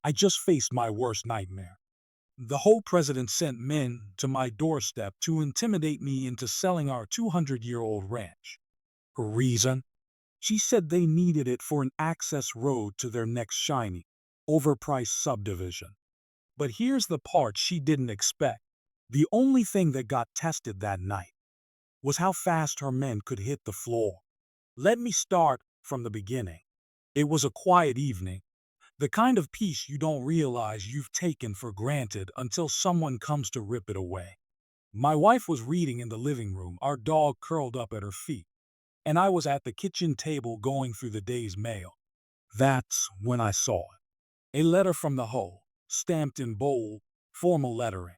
I just faced my worst nightmare. The whole president sent men to my doorstep to intimidate me into selling our 200-year-old ranch. Her reason? She said they needed it for an access road to their next shiny, overpriced subdivision. But here's the part she didn't expect. The only thing that got tested that night was how fast her men could hit the floor. Let me start from the beginning. It was a quiet evening, the kind of peace you don't realize you've taken for granted until someone comes to rip it away. My wife was reading in the living room, our dog curled up at her feet, and I was at the kitchen table going through the day's mail. That's when I saw it. A letter from the Hoe, stamped in bold, formal lettering.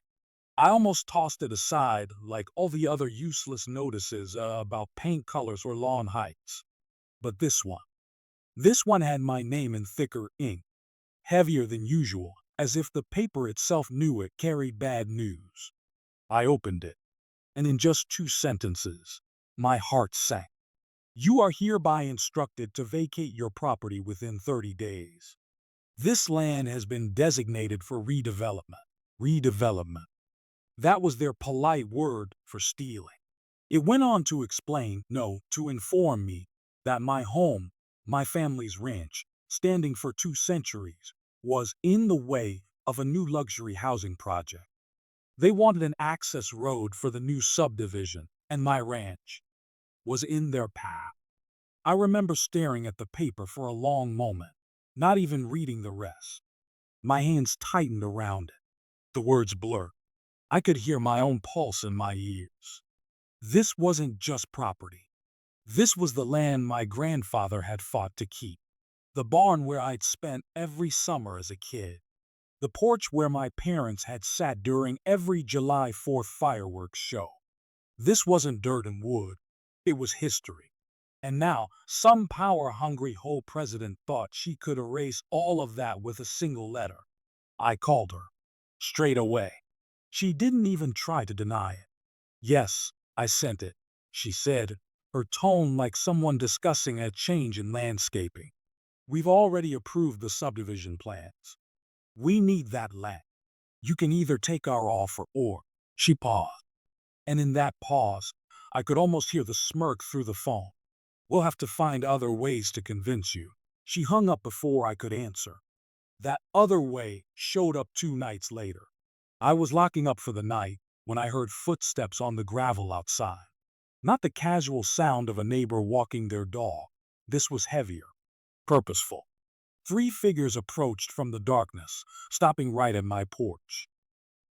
I almost tossed it aside like all the other useless notices about paint colors or lawn heights. But this one had my name in thicker ink, heavier than usual, as if the paper itself knew it carried bad news. I opened it, and in just 2 sentences, my heart sank. You are hereby instructed to vacate your property within 30 days. This land has been designated for redevelopment. Redevelopment. That was their polite word for stealing. It went on to explain, no, to inform me, that my home, my family's ranch, standing for 2 centuries, was in the way of a new luxury housing project. They wanted an access road for the new subdivision, and my ranch was in their path. I remember staring at the paper for a long moment, not even reading the rest. My hands tightened around it. The words blurred. I could hear my own pulse in my ears. This wasn't just property. This was the land my grandfather had fought to keep. The barn where I'd spent every summer as a kid. The porch where my parents had sat during every July 4th fireworks show. This wasn't dirt and wood. It was history. And now, some power-hungry Ho president thought she could erase all of that with a single letter. I called her. Straight away. She didn't even try to deny it. Yes, I sent it, she said, her tone like someone discussing a change in landscaping. We've already approved the subdivision plans. We need that land. You can either take our offer or... She paused. And in that pause, I could almost hear the smirk through the phone. We'll have to find other ways to convince you. She hung up before I could answer. That other way showed up 2 nights later. I was locking up for the night when I heard footsteps on the gravel outside. Not the casual sound of a neighbor walking their dog. This was heavier, purposeful. 3 figures approached from the darkness, stopping right at my porch.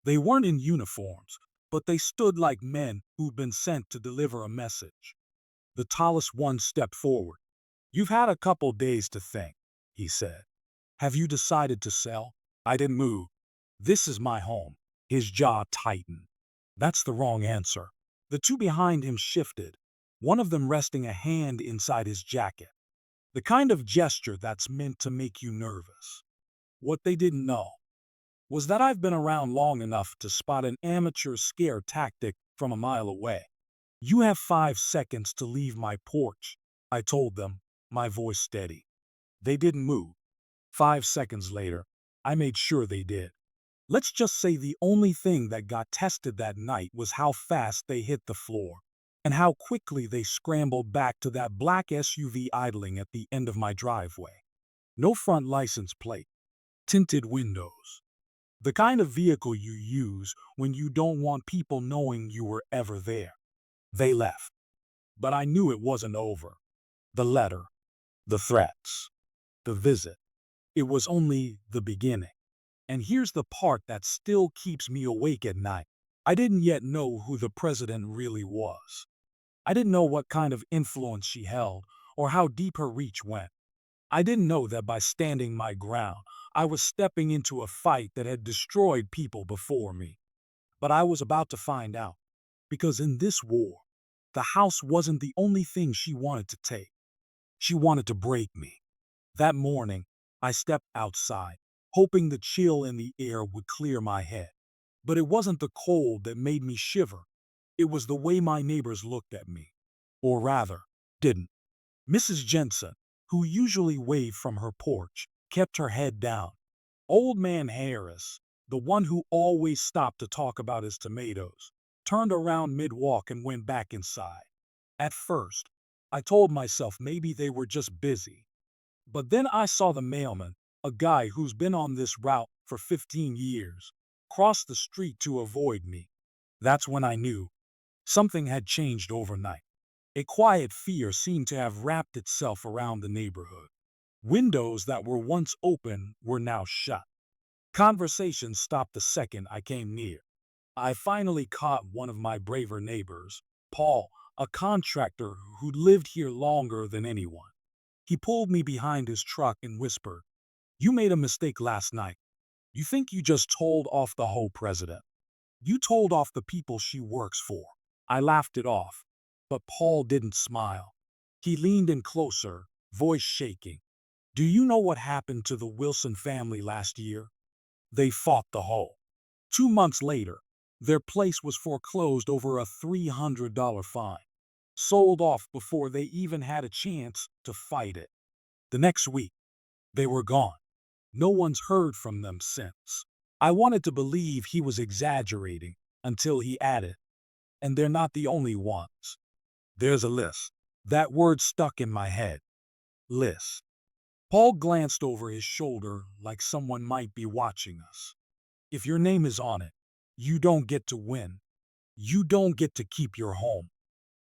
They weren't in uniforms, but they stood like men who'd been sent to deliver a message. The tallest one stepped forward. You've had a couple days to think, he said. Have you decided to sell? I didn't move. This is my home. His jaw tightened. That's the wrong answer. The 2 behind him shifted, one of them resting a hand inside his jacket. The kind of gesture that's meant to make you nervous. What they didn't know was that I've been around long enough to spot an amateur scare tactic from a mile away. You have 5 seconds to leave my porch, I told them, my voice steady. They didn't move. 5 seconds later, I made sure they did. Let's just say the only thing that got tested that night was how fast they hit the floor, and how quickly they scrambled back to that black SUV idling at the end of my driveway. No front license plate, tinted windows. The kind of vehicle you use when you don't want people knowing you were ever there. They left. But I knew it wasn't over. The letter, the threats, the visit. It was only the beginning. And here's the part that still keeps me awake at night. I didn't yet know who the president really was. I didn't know what kind of influence she held or how deep her reach went. I didn't know that by standing my ground, I was stepping into a fight that had destroyed people before me. But I was about to find out. Because in this war, the house wasn't the only thing she wanted to take. She wanted to break me. That morning, I stepped outside, hoping the chill in the air would clear my head. But it wasn't the cold that made me shiver. It was the way my neighbors looked at me. Or rather, didn't. Mrs. Jensen, who usually waved from her porch, kept her head down, Old man Harris, the one who always stopped to talk about his tomatoes, turned around mid-walk and went back inside. At first, I told myself maybe they were just busy. But then I saw the mailman, a guy who's been on this route for 15 years, cross the street to avoid me. That's when I knew something had changed overnight. A quiet fear seemed to have wrapped itself around the neighborhood. Windows that were once open were now shut. Conversation stopped the second I came near. I finally caught one of my braver neighbors, Paul, a contractor who'd lived here longer than anyone. He pulled me behind his truck and whispered, "You made a mistake last night. You think you just told off the whole president. You told off the people she works for." I laughed it off, but Paul didn't smile. He leaned in closer, voice shaking. "Do you know what happened to the Wilson family last year? They fought the hoe. 2 months later, their place was foreclosed over a $300 fine. Sold off before they even had a chance to fight it. The next week, they were gone. No one's heard from them since." I wanted to believe he was exaggerating until he added, "And they're not the only ones. There's a list." That word stuck in my head. List. Paul glanced over his shoulder like someone might be watching us. "If your name is on it, you don't get to win. You don't get to keep your home.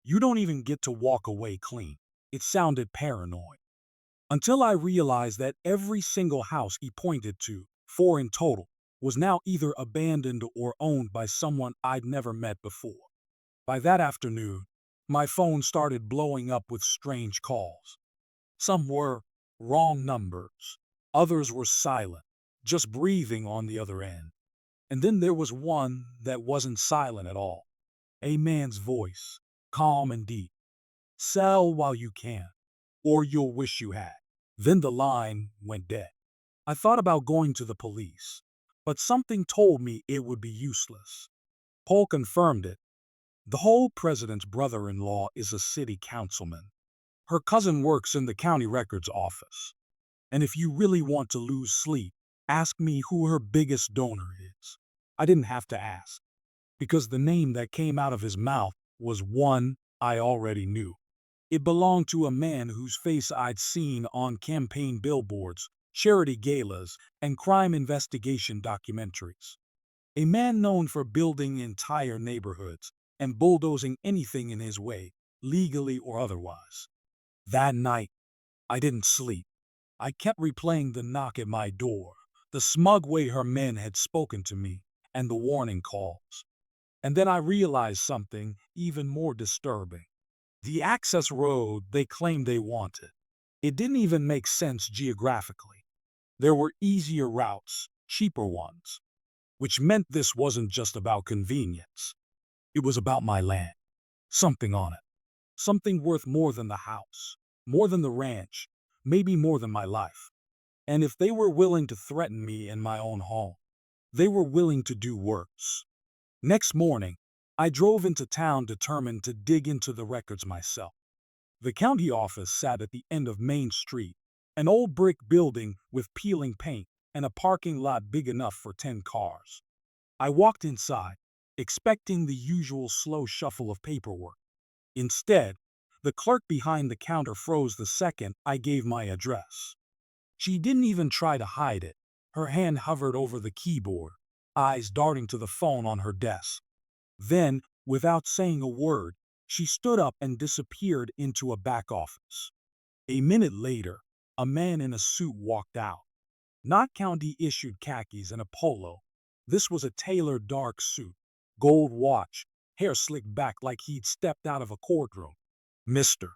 You don't even get to walk away clean." It sounded paranoid. Until I realized that every single house he pointed to, 4 in total, was now either abandoned or owned by someone I'd never met before. By that afternoon, my phone started blowing up with strange calls. Some were wrong numbers. Others were silent, just breathing on the other end. And then there was one that wasn't silent at all. A man's voice, calm and deep. "Sell while you can, or you'll wish you had." Then the line went dead. I thought about going to the police, but something told me it would be useless. Paul confirmed it. The whole president's brother-in-law is a city councilman. Her cousin works in the county records office. And if you really want to lose sleep, ask me who her biggest donor is. I didn't have to ask, because the name that came out of his mouth was one I already knew. It belonged to a man whose face I'd seen on campaign billboards, charity galas, and crime investigation documentaries. A man known for building entire neighborhoods and bulldozing anything in his way, legally or otherwise. That night, I didn't sleep. I kept replaying the knock at my door, the smug way her men had spoken to me, and the warning calls. And then I realized something even more disturbing. The access road they claimed they wanted. It didn't even make sense geographically. There were easier routes, cheaper ones, which meant this wasn't just about convenience. It was about my land. Something on it. Something worth more than the house, more than the ranch, maybe more than my life. And if they were willing to threaten me in my own home, they were willing to do worse. Next morning, I drove into town determined to dig into the records myself. The county office sat at the end of Main Street, an old brick building with peeling paint and a parking lot big enough for 10 cars. I walked inside, expecting the usual slow shuffle of paperwork. Instead, the clerk behind the counter froze the second I gave my address. She didn't even try to hide it. Her hand hovered over the keyboard, eyes darting to the phone on her desk. Then, without saying a word, she stood up and disappeared into a back office. A minute later, a man in a suit walked out. Not county-issued khakis and a polo. This was a tailored dark suit, gold watch, hair slicked back like he'd stepped out of a courtroom. "Mr.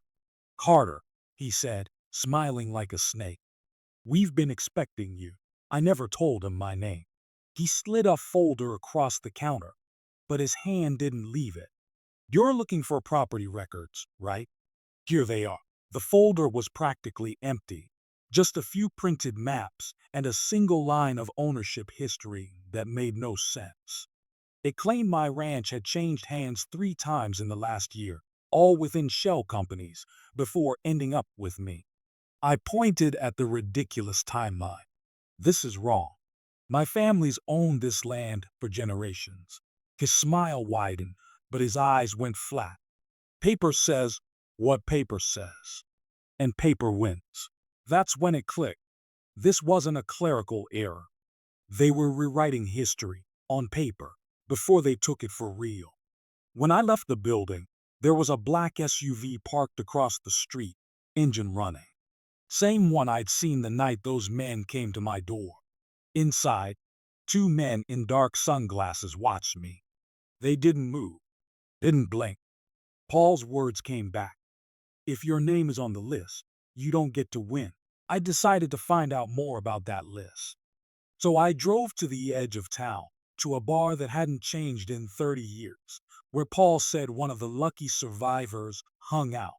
Carter," he said, smiling like a snake. "We've been expecting you." I never told him my name. He slid a folder across the counter, but his hand didn't leave it. "You're looking for property records, right? Here they are." The folder was practically empty, just a few printed maps and a single line of ownership history that made no sense. It claimed my ranch had changed hands 3 times in the last year, all within shell companies, before ending up with me. I pointed at the ridiculous timeline. "This is wrong. My family's owned this land for generations. His smile widened, but his eyes went flat. Paper says what paper says, and paper wins. That's when it clicked. This wasn't a clerical error. They were rewriting history on paper before they took it for real. When I left the building, there was a black SUV parked across the street, engine running. Same one I'd seen the night those men came to my door. Inside, two men in dark sunglasses watched me. They didn't move, didn't blink. Paul's words came back. If your name is on the list, you don't get to win. I decided to find out more about that list. So I drove to the edge of town, to a bar that hadn't changed in 30 years, where Paul said one of the lucky survivors hung out.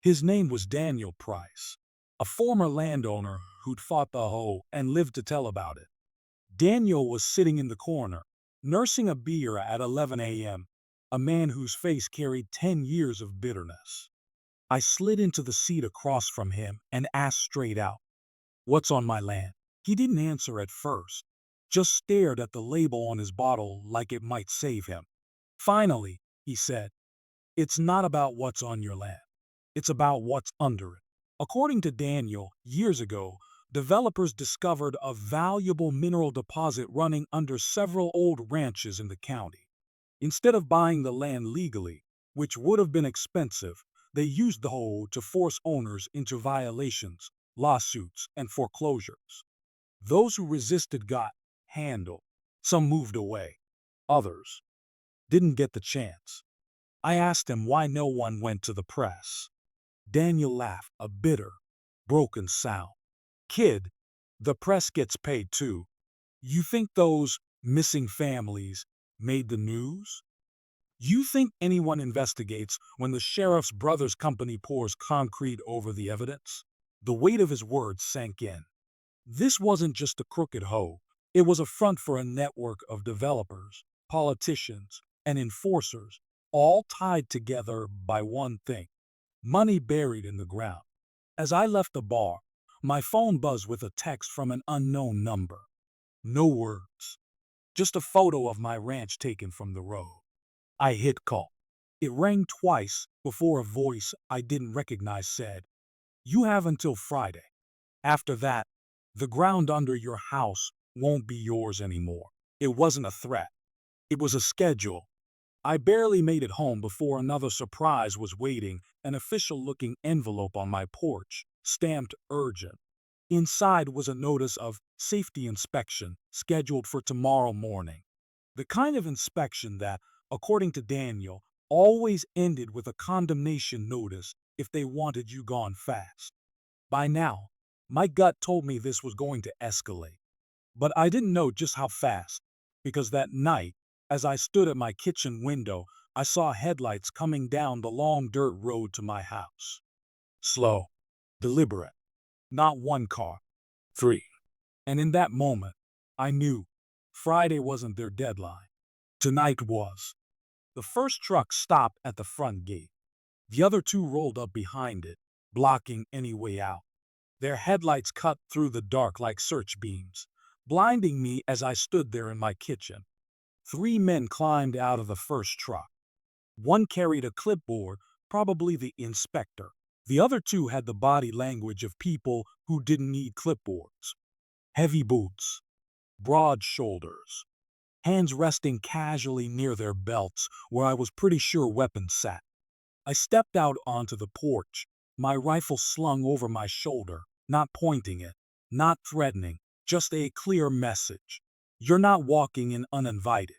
His name was Daniel Price, a former landowner who'd fought the hoe and lived to tell about it. Daniel was sitting in the corner, nursing a beer at 11 a.m., a man whose face carried 10 years of bitterness. I slid into the seat across from him and asked straight out, "What's on my land?" He didn't answer at first, just stared at the label on his bottle like it might save him. Finally, he said, "It's not about what's on your land. It's about what's under it." According to Daniel, years ago, developers discovered a valuable mineral deposit running under several old ranches in the county. Instead of buying the land legally, which would have been expensive, they used the hoe to force owners into violations, lawsuits, and foreclosures. Those who resisted got handled. Some moved away. Others didn't get the chance. I asked him why no one went to the press. Daniel laughed, a bitter, broken sound. "Kid, the press gets paid too. You think those missing families made the news? You think anyone investigates when the sheriff's brother's company pours concrete over the evidence?" The weight of his words sank in. This wasn't just a crooked hoe. It was a front for a network of developers, politicians, and enforcers, all tied together by one thing: money buried in the ground. As I left the bar, my phone buzzed with a text from an unknown number. No words, just a photo of my ranch taken from the road. I hit call. It rang twice before a voice I didn't recognize said, "You have until Friday. After that, the ground under your house won't be yours anymore." It wasn't a threat. It was a schedule. I barely made it home before another surprise was waiting, an official-looking envelope on my porch, stamped urgent. Inside was a notice of safety inspection scheduled for tomorrow morning. The kind of inspection that, according to Daniel, always ended with a condemnation notice if they wanted you gone fast. By now, my gut told me this was going to escalate. But I didn't know just how fast, because that night, as I stood at my kitchen window, I saw headlights coming down the long dirt road to my house. Slow, deliberate, not one car, three. And in that moment, I knew Friday wasn't their deadline. Tonight was. The first truck stopped at the front gate. The other two rolled up behind it, blocking any way out. Their headlights cut through the dark like search beams, blinding me as I stood there in my kitchen. Three men climbed out of the first truck. One carried a clipboard, probably the inspector. The other two had the body language of people who didn't need clipboards. Heavy boots, broad shoulders, hands resting casually near their belts where I was pretty sure weapons sat. I stepped out onto the porch, my rifle slung over my shoulder, not pointing it, not threatening, just a clear message. You're not walking in uninvited.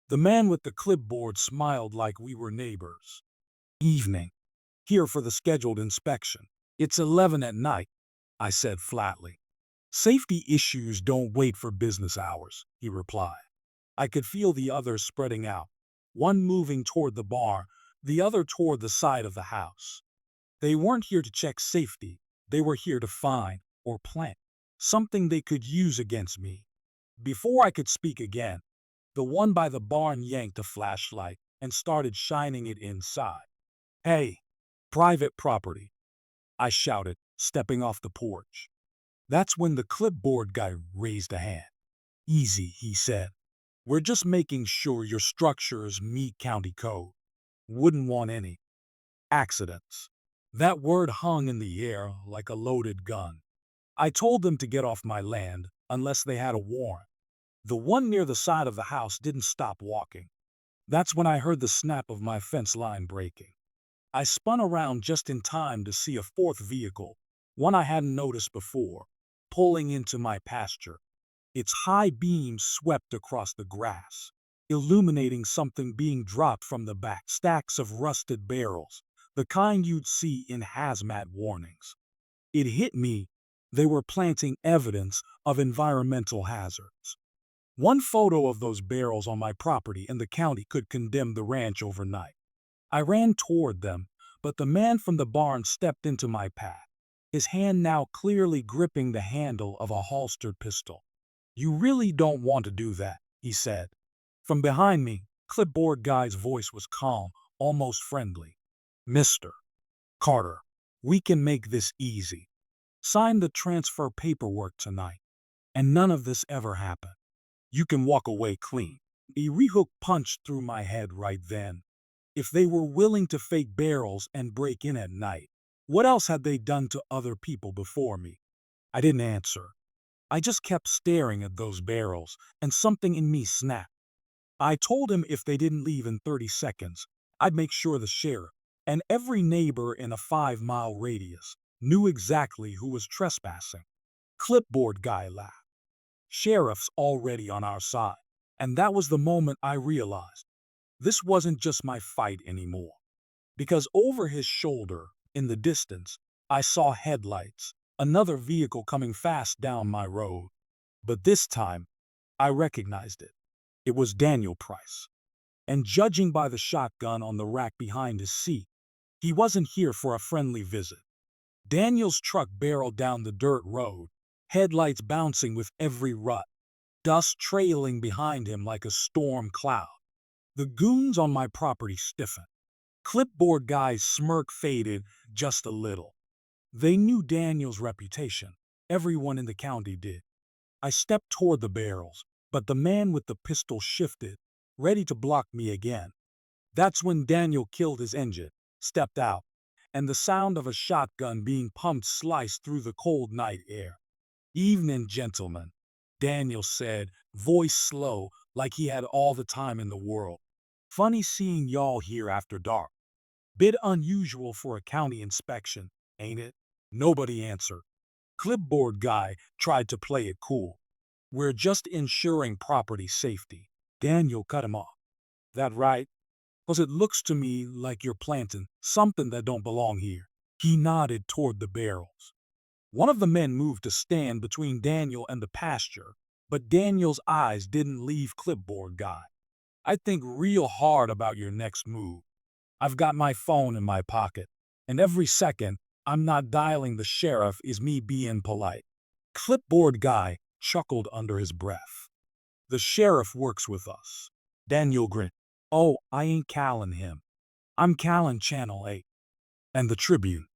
The man with the clipboard smiled like we were neighbors. Evening. Here for the scheduled inspection. It's 11 at night, I said flatly. Safety issues don't wait for business hours, he replied. I could feel the others spreading out, one moving toward the bar, the other toward the side of the house. They weren't here to check safety. They were here to find, or plant, something they could use against me. Before I could speak again, the one by the barn yanked a flashlight and started shining it inside. "Hey, private property," I shouted, stepping off the porch. That's when the clipboard guy raised a hand. Easy, he said. We're just making sure your structures meet county code. Wouldn't want any accidents. That word hung in the air like a loaded gun. I told them to get off my land unless they had a warrant. The one near the side of the house didn't stop walking. That's when I heard the snap of my fence line breaking. I spun around just in time to see a fourth vehicle, one I hadn't noticed before, pulling into my pasture. Its high beams swept across the grass, illuminating something being dropped from the back. Stacks of rusted barrels, the kind you'd see in hazmat warnings. It hit me. They were planting evidence of environmental hazards. One photo of those barrels on my property and the county could condemn the ranch overnight. I ran toward them, but the man from the barn stepped into my path, his hand now clearly gripping the handle of a holstered pistol. You really don't want to do that, he said. From behind me, clipboard guy's voice was calm, almost friendly. Mr. Carter, we can make this easy. Sign the transfer paperwork tonight, and none of this ever happened. You can walk away clean. A rehook punched through my head right then. If they were willing to fake barrels and break in at night, what else had they done to other people before me? I didn't answer. I just kept staring at those barrels, and something in me snapped. I told him if they didn't leave in 30 seconds, I'd make sure the sheriff and every neighbor in a 5-mile radius knew exactly who was trespassing. Clipboard guy laughed. Sheriff's already on our side. And that was the moment I realized this wasn't just my fight anymore. Because over his shoulder, in the distance, I saw headlights, another vehicle coming fast down my road. But this time, I recognized it. It was Daniel Price. And judging by the shotgun on the rack behind his seat, he wasn't here for a friendly visit. Daniel's truck barreled down the dirt road, headlights bouncing with every rut, dust trailing behind him like a storm cloud. The goons on my property stiffened. Clipboard guy's smirk faded just a little. They knew Daniel's reputation. Everyone in the county did. I stepped toward the barrels, but the man with the pistol shifted, ready to block me again. That's when Daniel killed his engine, stepped out, and the sound of a shotgun being pumped sliced through the cold night air. Evening, gentlemen, Daniel said, voice slow, like he had all the time in the world. Funny seeing y'all here after dark. Bit unusual for a county inspection, ain't it? Nobody answered. Clipboard guy tried to play it cool. We're just ensuring property safety. Daniel cut him off. That right? 'Cause it looks to me like you're planting something that don't belong here. He nodded toward the barrels. One of the men moved to stand between Daniel and the pasture, but Daniel's eyes didn't leave Clipboard guy. I think real hard about your next move. I've got my phone in my pocket, and every second I'm not dialing the sheriff is me being polite. Clipboard guy chuckled under his breath. The sheriff works with us. Daniel grinned. Oh, I ain't calling him. I'm calling Channel 8 and the Tribune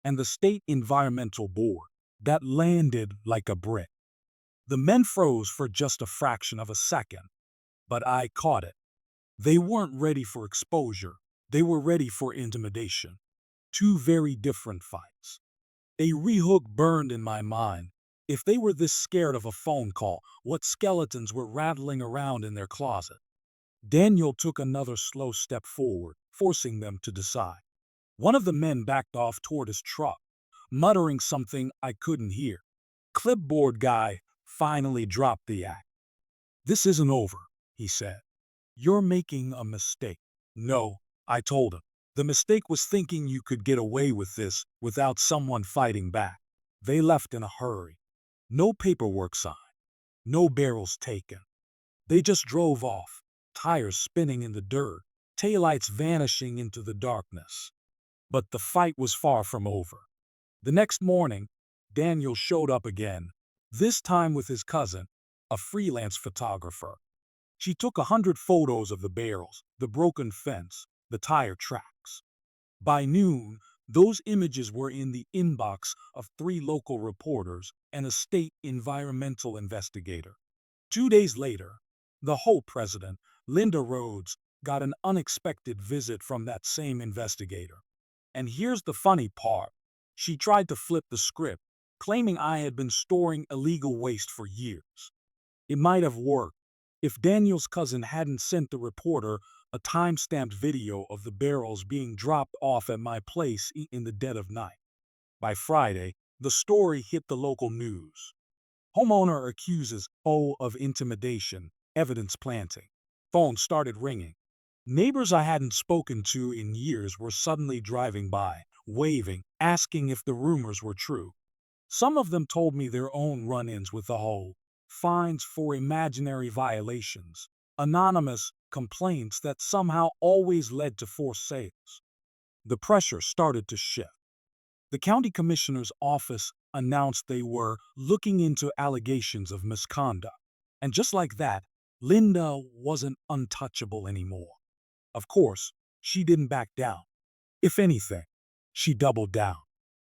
and the State Environmental Board. That landed like a brick. The men froze for just a fraction of a second, but I caught it. They weren't ready for exposure. They were ready for intimidation. Two very different fights. A rehook burned in my mind. If they were this scared of a phone call, what skeletons were rattling around in their closet? Daniel took another slow step forward, forcing them to decide. One of the men backed off toward his truck, muttering something I couldn't hear. Clipboard guy finally dropped the act. This isn't over, he said. You're making a mistake. No, I told him. The mistake was thinking you could get away with this without someone fighting back. They left in a hurry. No paperwork signed. No barrels taken. They just drove off, tires spinning in the dirt, taillights vanishing into the darkness. But the fight was far from over. The next morning, Daniel showed up again, this time with his cousin, a freelance photographer. She took 100 photos of the barrels, the broken fence, the tire tracks. By noon, those images were in the inbox of 3 local reporters and a state environmental investigator. 2 days later, the HOA president, Linda Rhodes, got an unexpected visit from that same investigator. And here's the funny part. She tried to flip the script, claiming I had been storing illegal waste for years. It might have worked if Daniel's cousin hadn't sent the reporter a time-stamped video of the barrels being dropped off at my place in the dead of night. By Friday, the story hit the local news. Homeowner accuses O of intimidation, evidence planting. Phone started ringing. Neighbors I hadn't spoken to in years were suddenly driving by, waving, asking if the rumors were true. Some of them told me their own run-ins with the HOA, fines for imaginary violations, anonymous complaints that somehow always led to forced sales. The pressure started to shift. The county commissioner's office announced they were looking into allegations of misconduct. And just like that, Linda wasn't untouchable anymore. Of course, she didn't back down. If anything, she doubled down.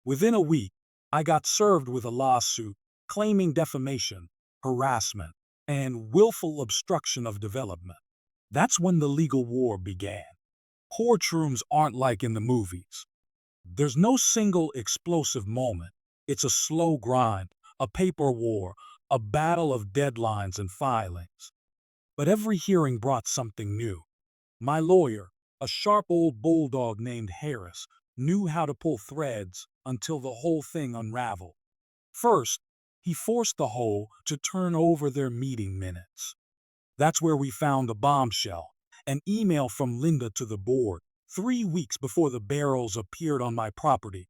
Within a week, I got served with a lawsuit claiming defamation, harassment, and willful obstruction of development. That's when the legal war began. Courtrooms aren't like in the movies. There's no single explosive moment. It's a slow grind, a paper war, a battle of deadlines and filings. But every hearing brought something new. My lawyer, a sharp old bulldog named Harris, knew how to pull threads until the whole thing unraveled. First, he forced the HOA to turn over their meeting minutes. That's where we found the bombshell, an email from Linda to the board 3 weeks before the barrels appeared on my property,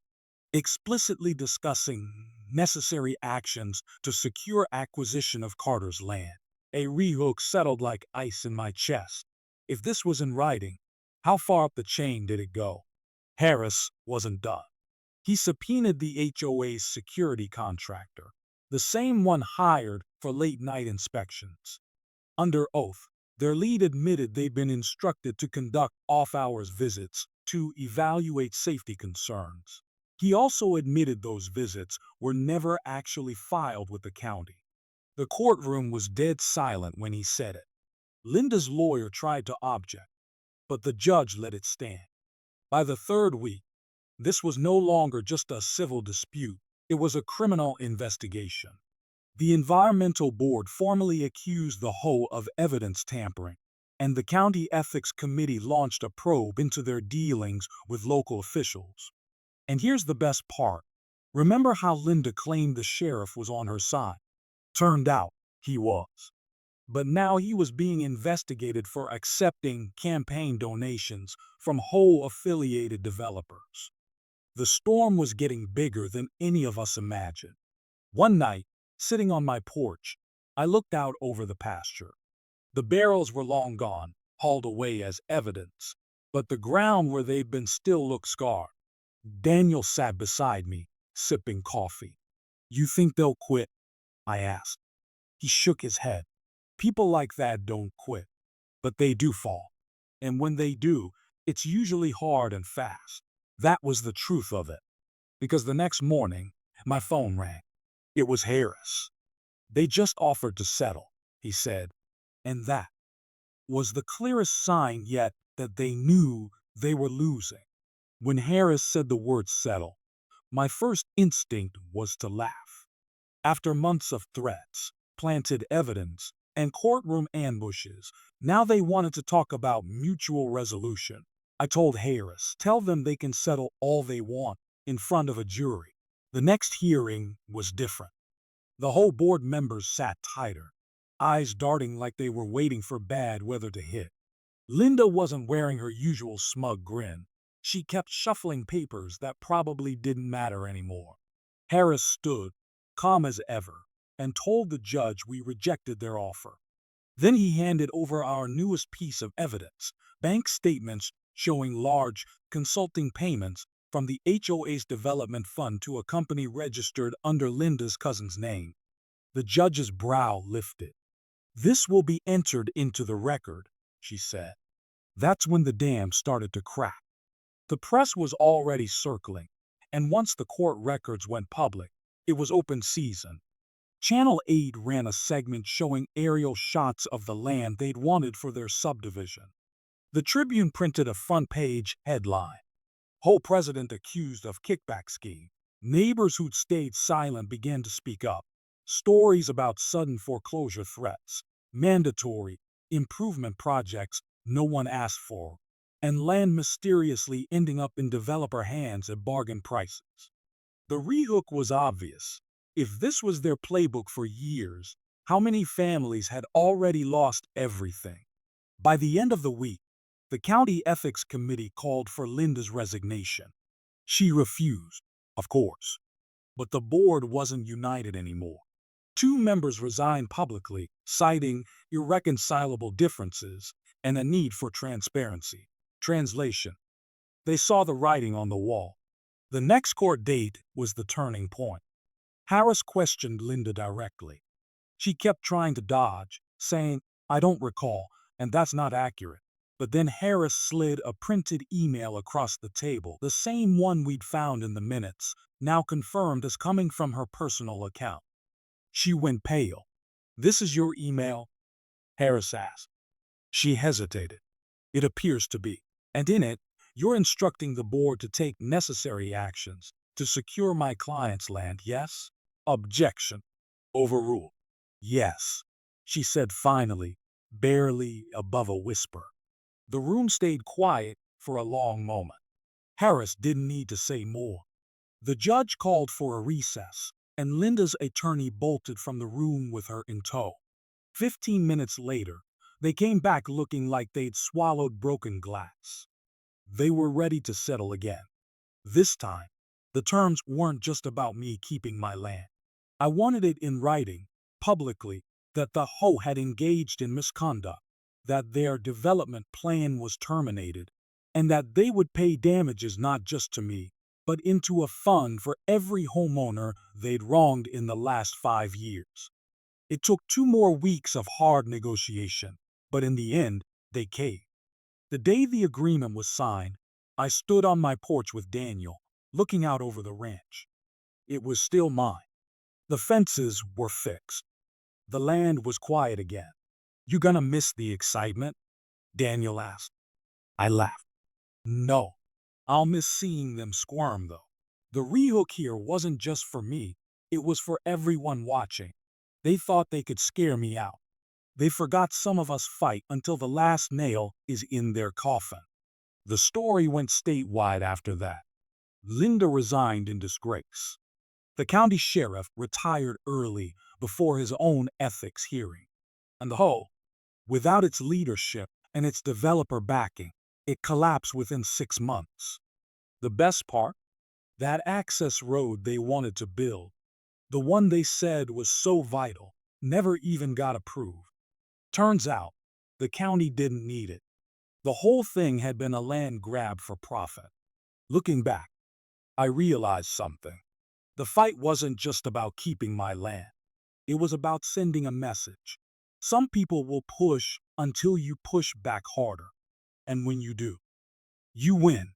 explicitly discussing necessary actions to secure acquisition of Carter's land. A rehook settled like ice in my chest. If this was in writing, how far up the chain did it go? Harris wasn't done. He subpoenaed the HOA's security contractor, the same one hired for late-night inspections. Under oath, their lead admitted they'd been instructed to conduct off-hours visits to evaluate safety concerns. He also admitted those visits were never actually filed with the county. The courtroom was dead silent when he said it. Linda's lawyer tried to object, but the judge let it stand. By the third week, this was no longer just a civil dispute, it was a criminal investigation. The Environmental Board formally accused the HOA of evidence tampering, and the County Ethics Committee launched a probe into their dealings with local officials. And here's the best part. Remember how Linda claimed the sheriff was on her side? Turned out, he was. But now he was being investigated for accepting campaign donations from HOA-affiliated developers. The storm was getting bigger than any of us imagined. One night, sitting on my porch, I looked out over the pasture. The barrels were long gone, hauled away as evidence, but the ground where they'd been still looked scarred. Daniel sat beside me, sipping coffee. "You think they'll quit?" I asked. He shook his head. "People like that don't quit, but they do fall. And when they do, it's usually hard and fast." That was the truth of it. Because the next morning, my phone rang. It was Harris. "They just offered to settle," he said. And that was the clearest sign yet that they knew they were losing. When Harris said the word settle, my first instinct was to laugh. After months of threats, planted evidence, and courtroom ambushes, now they wanted to talk about mutual resolution. I told Harris, "Tell them they can settle all they want in front of a jury." The next hearing was different. The whole board members sat tighter, eyes darting like they were waiting for bad weather to hit. Linda wasn't wearing her usual smug grin. She kept shuffling papers that probably didn't matter anymore. Harris stood, calm as ever, and told the judge we rejected their offer. Then he handed over our newest piece of evidence, bank statements showing large consulting payments from the HOA's development fund to a company registered under Linda's cousin's name. The judge's brow lifted. "This will be entered into the record," she said. That's when the dam started to crack. The press was already circling, and once the court records went public, it was open season. Channel 8 ran a segment showing aerial shots of the land they'd wanted for their subdivision. The Tribune printed a front-page headline: HOA President accused of kickback scheme. Neighbors who'd stayed silent began to speak up. Stories about sudden foreclosure threats, mandatory improvement projects no one asked for, and land mysteriously ending up in developer hands at bargain prices. The rehook was obvious. If this was their playbook for years, how many families had already lost everything? By the end of the week, the county ethics committee called for Linda's resignation. She refused, of course, but the board wasn't united anymore. Two members resigned publicly, citing irreconcilable differences and a need for transparency. Translation: they saw the writing on the wall. The next court date was the turning point. Harris questioned Linda directly. She kept trying to dodge, saying, "I don't recall, and that's not accurate." But then Harris slid a printed email across the table, the same one we'd found in the minutes, now confirmed as coming from her personal account. She went pale. "This is your email?" Harris asked. She hesitated. "It appears to be. And in it, you're instructing the board to take necessary actions to secure my client's land, yes?" Objection. Overruled. "Yes," she said finally, barely above a whisper. The room stayed quiet for a long moment. Harris didn't need to say more. The judge called for a recess, and Linda's attorney bolted from the room with her in tow. 15 minutes later, they came back looking like they'd swallowed broken glass. They were ready to settle again. This time, the terms weren't just about me keeping my land. I wanted it in writing, publicly, that the HOA had engaged in misconduct, that their development plan was terminated, and that they would pay damages not just to me, but into a fund for every homeowner they'd wronged in the last 5 years. It took 2 more weeks of hard negotiation, but in the end, they caved. The day the agreement was signed, I stood on my porch with Daniel, looking out over the ranch. It was still mine. The fences were fixed. The land was quiet again. "You gonna miss the excitement?" Daniel asked. I laughed. "No. I'll miss seeing them squirm, though. The rehook here wasn't just for me, it was for everyone watching. They thought they could scare me out. They forgot some of us fight until the last nail is in their coffin." The story went statewide after that. Linda resigned in disgrace. The county sheriff retired early before his own ethics hearing. And the HOA, without its leadership and its developer backing, it collapsed within 6 months. The best part? That access road they wanted to build, the one they said was so vital, never even got approved. Turns out, the county didn't need it. The whole thing had been a land grab for profit. Looking back, I realized something. The fight wasn't just about keeping my land. It was about sending a message. Some people will push until you push back harder. And when you do, you win.